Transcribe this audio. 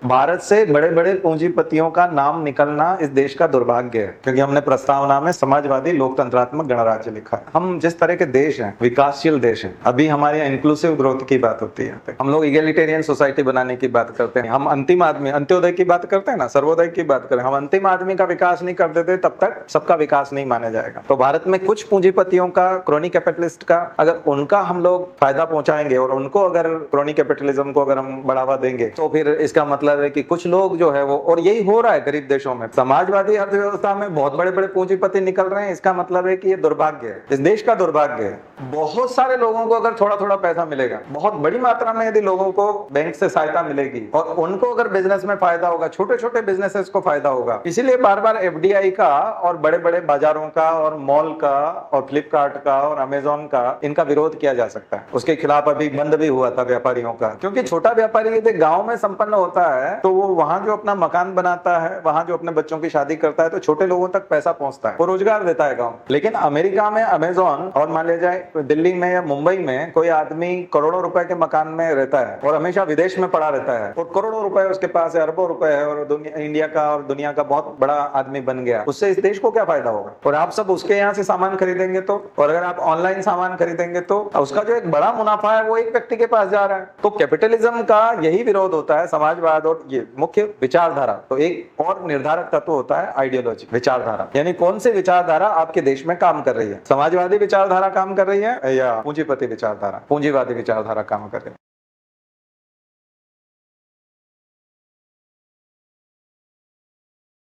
भारत से बड़े बड़े पूंजीपतियों का नाम निकलना इस देश का दुर्भाग्य है, क्योंकि हमने प्रस्तावना में समाजवादी लोकतंत्रात्मक गणराज्य लिखा है। हम जिस तरह के देश हैं, विकासशील देश हैं, अभी हमारे यहाँ इंक्लूसिव ग्रोथ की बात होती है, हम लोग इगेलिटेरियन सोसाइटी बनाने की बात करते हैं, हम अंतिम आदमी अंत्योदय की बात करते हैं ना, सर्वोदय की बात करें, हम अंतिम आदमी का विकास नहीं कर देते तब तक सबका विकास नहीं माना जाएगा। तो भारत में कुछ पूंजीपतियों का, क्रोनी कैपिटलिस्ट का, अगर उनका हम लोग फायदा पहुंचाएंगे और उनको अगर क्रोनी कैपिटलिज्म को अगर हम बढ़ावा देंगे तो फिर इसका मतलब है कि कुछ लोग जो है वो, और यही हो रहा है गरीब देशों में, समाजवादी अर्थव्यवस्था में बहुत बड़े बड़े पूंजीपति निकल रहे हैं। इसका मतलब है कि ये दुर्भाग्य है, इस देश का दुर्भाग्य है। बहुत सारे लोगों को अगर थोड़ा थोड़ा पैसा मिलेगा, बहुत बड़ी मात्रा में यदि लोगों को बैंक से सहायता मिलेगी और उनको अगर बिजनेस में फायदा होगा, छोटे छोटे बिजनेसेस को फायदा होगा। इसीलिए बार बार एफडीआई का और बड़े बड़े बाजारों का और मॉल का और फ्लिपकार्ट का और अमेजोन का इनका विरोध किया जा सकता है। उसके खिलाफ अभी बंद भी हुआ था व्यापारियों का, क्योंकि छोटा व्यापारी यदि गांव में संपन्न होता है तो वो वहां जो अपना मकान बनाता है, वहां जो अपने बच्चों की शादी करता है, तो छोटे लोगों तक पैसा पहुंचता है, वो रोजगार देता है गांव। लेकिन अमेरिका में अमेजोन और मान ले जाए दिल्ली में या मुंबई में कोई आदमी करोड़ों रुपए के मकान में रहता है और हमेशा विदेश में पड़ा रहता है और करोड़ों रुपए उसके पास है, अरबों रुपए है, और इंडिया का और दुनिया का बहुत बड़ा आदमी बन गया। उससे इस देश को क्या फायदा होगा? और आप सब उसके यहाँ से सामान खरीदेंगे तो, और अगर आप ऑनलाइन सामान खरीदेंगे तो उसका जो एक बड़ा मुनाफा है वो एक व्यक्ति के पास जा रहा है। तो कैपिटलिज्म का यही विरोध होता है, समाजवाद और ये मुख्य विचारधारा। तो एक और निर्धारक तत्व होता है आइडियोलॉजी, विचारधारा, यानी कौन सी विचारधारा आपके देश में काम कर रही है। समाजवादी विचारधारा काम कर रही है या पूंजीपति विचारधारा, पूंजीवादी विचारधारा काम कर रही है।